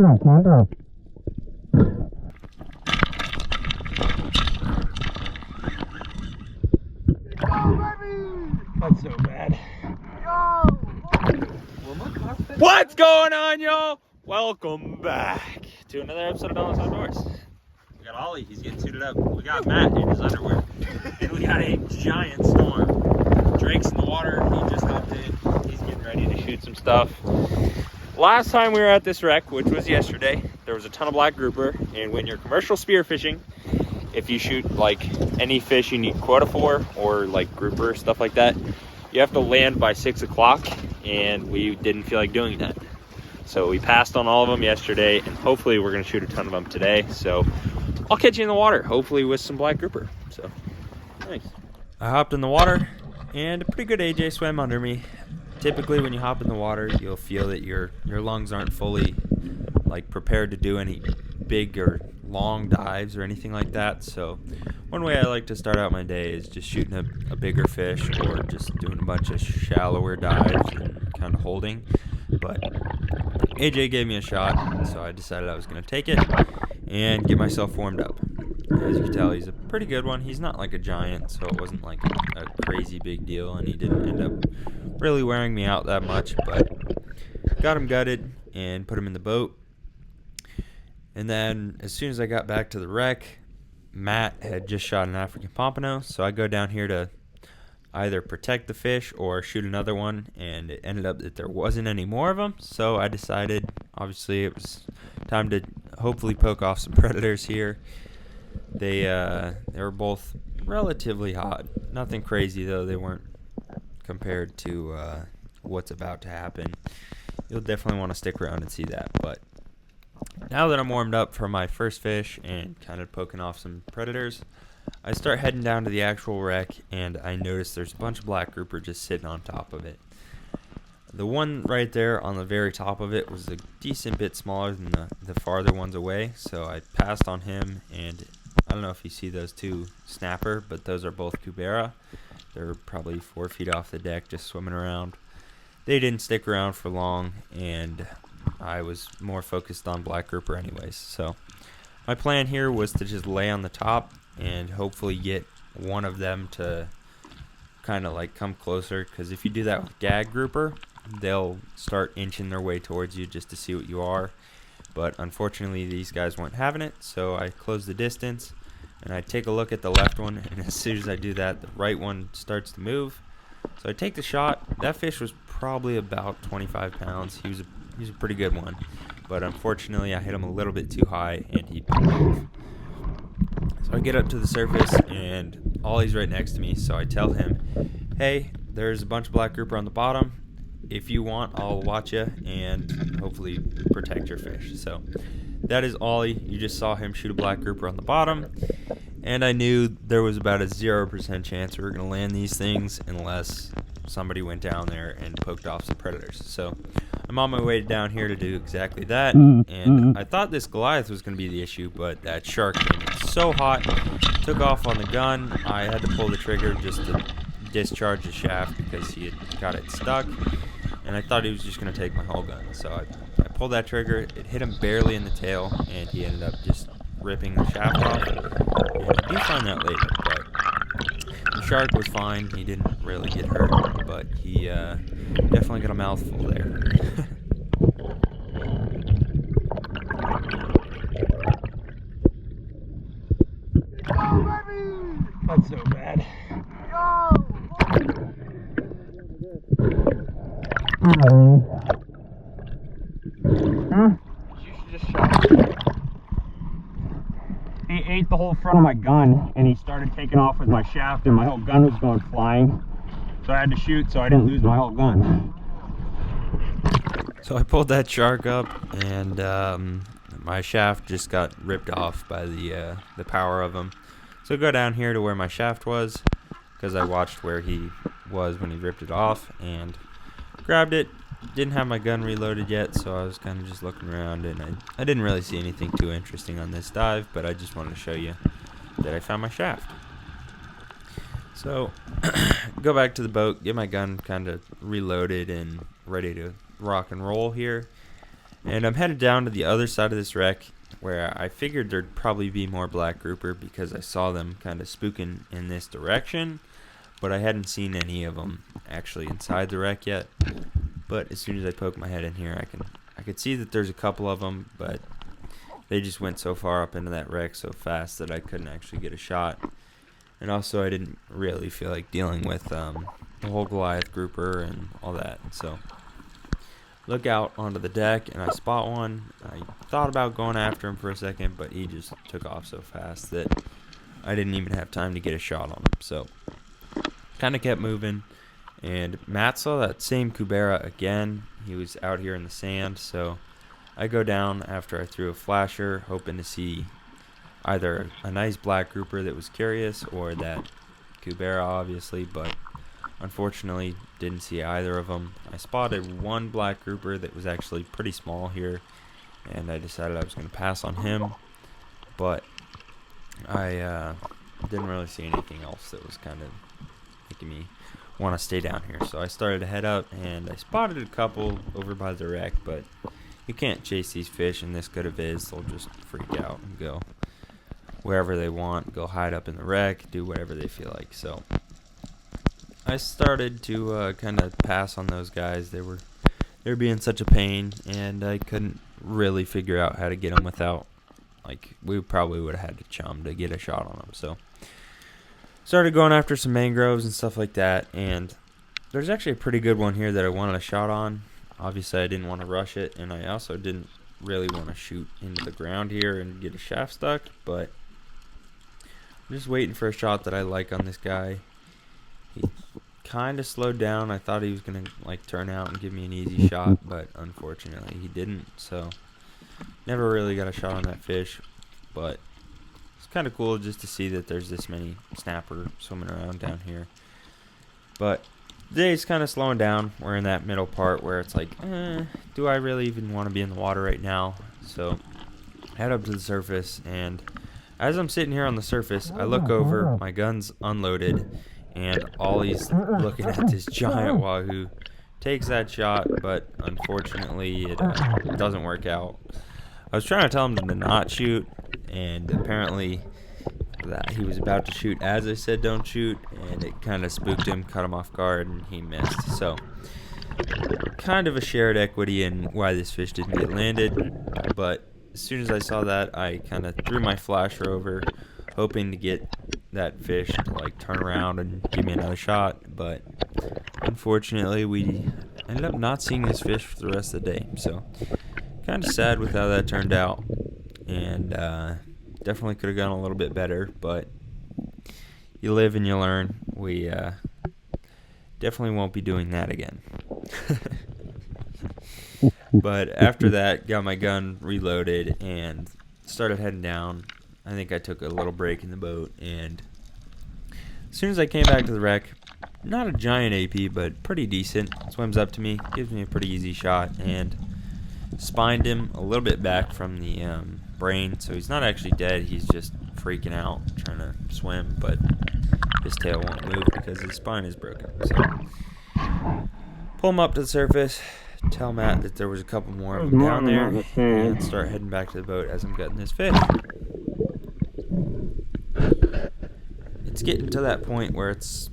That's so bad. What's going on, y'all? Welcome back to another episode of Pathos Outdoors. We got Ollie, he's getting suited up. We got Matt in his underwear. And we got a giant storm. Drake's in the water, he just hopped in. He's getting ready to shoot some stuff. Last time we were at this wreck, which was yesterday, there was a ton of black grouper. And when you're commercial spearfishing, if you shoot like any fish you need quota for, or like grouper, stuff like that, you have to land by 6 o'clock, and we didn't feel like doing that. So we passed on all of them yesterday, and hopefully we're gonna shoot a ton of them today. So I'll catch you in the water, hopefully with some black grouper. So nice. I hopped in the water, and a pretty good AJ swam under me. Typically when you hop in the water, you'll feel that your lungs aren't fully like prepared to do any big or long dives or anything like that. So one way I like to start out my day is just shooting a bigger fish, or just doing a bunch of shallower dives and kind of holding. But AJ gave me a shot, so I decided I was going to take it and get myself warmed up. As you can tell, he's a pretty good one. He's not like a giant, so it wasn't like a crazy big deal, and he didn't end up really wearing me out that much, but got him gutted and put him in the boat. And then as soon as I got back to the wreck, Matt had just shot an African pompano, so I go down here to either protect the fish or shoot another one, and it ended up that there wasn't any more of them. So I decided, obviously, it was time to hopefully poke off some predators here. They were both relatively hot. Nothing crazy though. They weren't compared to what's about to happen. You'll definitely want to stick around and see that. But now that I'm warmed up for my first fish and kind of poking off some predators, I start heading down to the actual wreck, and I notice there's a bunch of black grouper just sitting on top of it. The one right there on the very top of it was a decent bit smaller than the farther ones away, so I passed on him, and I don't know if you see those two snapper, but those are both cubera. They're probably 4 feet off the deck just swimming around. They didn't stick around for long, and I was more focused on black grouper anyways. So my plan here was to just lay on the top and hopefully get one of them to kind of like come closer, because if you do that with gag grouper, they'll start inching their way towards you just to see what you are. But unfortunately these guys weren't having it, so I closed the distance and I take a look at the left one, and as soon as I do that, the right one starts to move. So I take the shot. That fish was probably about 25 pounds. He was a pretty good one, but unfortunately I hit him a little bit too high and he pulled off. So I get up to the surface, and Ollie's right next to me, so I tell him, hey, there's a bunch of black grouper on the bottom. If you want, I'll watch you and hopefully protect your fish. So that is Ollie. You just saw him shoot a black grouper on the bottom, and I knew there was about a 0% chance we were going to land these things unless somebody went down there and poked off some predators. So I'm on my way down here to do exactly that, and I thought this Goliath was going to be the issue, but that shark came in so hot, took off on the gun. I had to pull the trigger just to discharge the shaft because he had got it stuck, and I thought he was just going to take my whole gun. So I pulled that trigger. It hit him barely in the tail, and he ended up just ripping the shaft off. And I do find that later, but the shark was fine. He didn't really get hurt, but he definitely got a mouthful there. That's so bad. You should just shot him. He ate the whole front of my gun, and he started taking off with my shaft, and my whole gun was going flying. So I had to shoot so I didn't lose my whole gun. So I pulled that shark up, and my shaft just got ripped off by the power of him. So go down here to where my shaft was, because I watched where he was when he ripped it off, and grabbed it. Didn't have my gun reloaded yet, so I was kind of just looking around, and I didn't really see anything too interesting on this dive, but I just wanted to show you that I found my shaft. So go back to the boat, get my gun kind of reloaded and ready to rock and roll here. And I'm headed down to the other side of this wreck where I figured there'd probably be more black grouper because I saw them kind of spooking in this direction, but I hadn't seen any of them actually inside the wreck yet. But as soon as I poke my head in here, I could see that there's a couple of them, but they just went so far up into that wreck so fast that I couldn't actually get a shot. And also I didn't really feel like dealing with the whole Goliath grouper and all that. So look out onto the deck and I spot one. I thought about going after him for a second, but he just took off so fast that I didn't even have time to get a shot on him. So kind of kept moving, and Matt saw that same Kubera again. He was out here in the sand, so I go down after I threw a flasher, hoping to see either a nice black grouper that was curious or that Kubera, obviously, but unfortunately didn't see either of them. I spotted one black grouper that was actually pretty small here, and I decided I was going to pass on him, but I didn't really see anything else that was kind of making me want to stay down here. So I started to head up, and I spotted a couple over by the wreck, but you can't chase these fish in this good of viz. They'll just freak out and go wherever they want, go hide up in the wreck, do whatever they feel like. So I started to kind of pass on those guys. They were being such a pain, and I couldn't really figure out how to get them without, like, we probably would have had to chum to get a shot on them. So started going after some mangroves and stuff like that, and there's actually a pretty good one here that I wanted a shot on. Obviously I didn't want to rush it, and I also didn't really want to shoot into the ground here and get a shaft stuck, but I'm just waiting for a shot that I like on this guy. He kind of slowed down. I thought he was going to like turn out and give me an easy shot, but unfortunately he didn't, so never really got a shot on that fish. But it's kind of cool just to see that there's this many snapper swimming around down here. But the day's kind of slowing down. We're in that middle part where it's like, do I really even want to be in the water right now? So head up to the surface, and as I'm sitting here on the surface, I look over, my gun's unloaded, and Ollie's looking at this giant wahoo. Takes that shot, but unfortunately it doesn't work out. I was trying to tell him to not shoot, and apparently that he was about to shoot as I said don't shoot, and it kind of spooked him, caught him off guard, and he missed. So kind of a shared equity in why this fish didn't get landed, but as soon as I saw that, I kind of threw my flasher over, hoping to get that fish to like turn around and give me another shot, but unfortunately we ended up not seeing this fish for the rest of the day. So kind of sad with how that turned out, and definitely could have gone a little bit better, but you live and you learn. We definitely won't be doing that again. But after that, got my gun reloaded and started heading down. I think I took a little break in the boat, and as soon as I came back to the wreck, not a giant AP, but pretty decent, swims up to me, gives me a pretty easy shot, and spined him a little bit back from the brain, so he's not actually dead, he's just freaking out, trying to swim, but his tail won't move because his spine is broken. So pull him up to the surface, tell Matt that there was a couple more of them down there, and start heading back to the boat as I'm gutting this fish. It's getting to that point where it's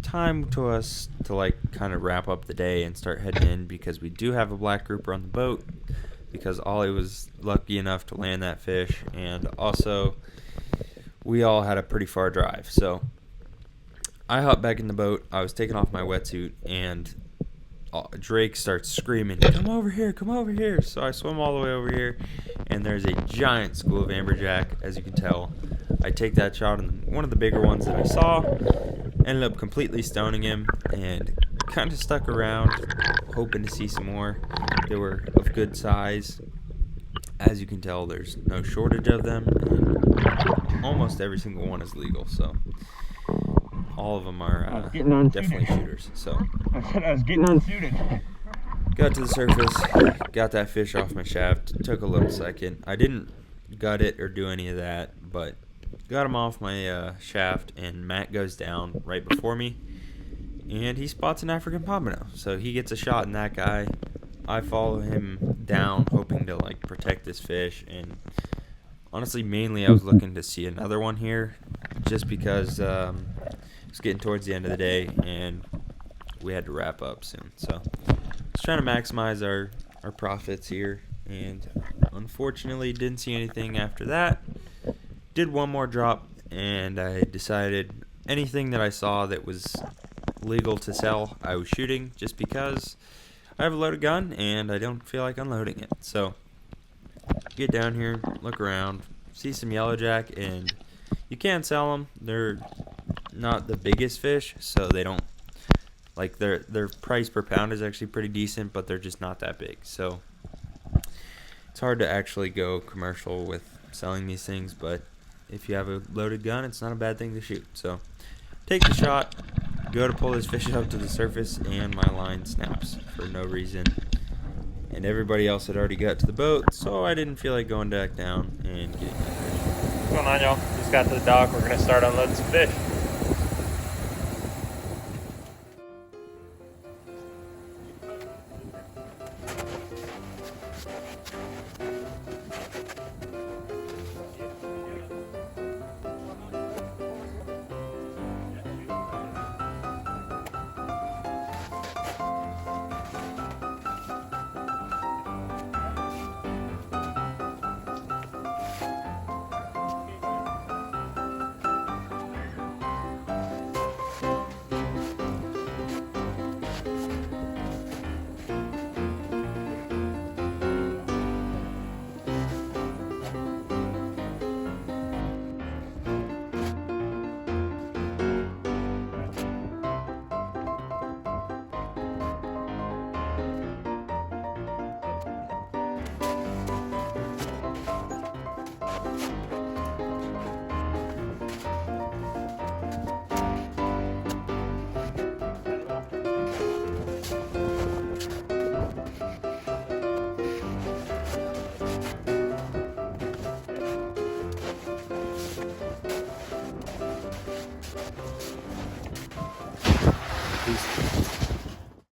time to us to like kind of wrap up the day and start heading in, because we do have a black grouper on the boat, because Ollie was lucky enough to land that fish, and also we all had a pretty far drive. So I hopped back in the boat. I was taking off my wetsuit, and Drake starts screaming, come over here, come over here. So I swim all the way over here, and there's a giant school of amberjack, as you can tell. I take that shot on one of the bigger ones that I saw, ended up completely stoning him, and kind of stuck around hoping to see some more. They were of good size. As you can tell, there's no shortage of them, and almost every single one is legal, so all of them are definitely shooters. So I was getting unsuited. Got to the surface, got that fish off my shaft. It took a little second. I didn't gut it or do any of that, but got him off my shaft, and Matt goes down right before me, and he spots an African pompano. So he gets a shot in that guy. I follow him down hoping to like protect this fish, and honestly mainly I was looking to see another one here just because it's getting towards the end of the day and we had to wrap up soon. So just trying to maximize our profits here, and unfortunately didn't see anything after that. Did one more drop, and I decided anything that I saw that was legal to sell I was shooting, just because I have a loaded gun and I don't feel like unloading it. So get down here, look around, see some yellowjack, and you can sell them. They're not the biggest fish, so they don't like their price per pound is actually pretty decent, but they're just not that big. So it's hard to actually go commercial with selling these things, but if you have a loaded gun, it's not a bad thing to shoot. So take the shot, go to pull this fish up to the surface, and my line snaps for no reason. And everybody else had already got to the boat, so I didn't feel like going back down and getting that fish. What's going on, y'all? Just got to the dock. We're gonna start unloading some fish.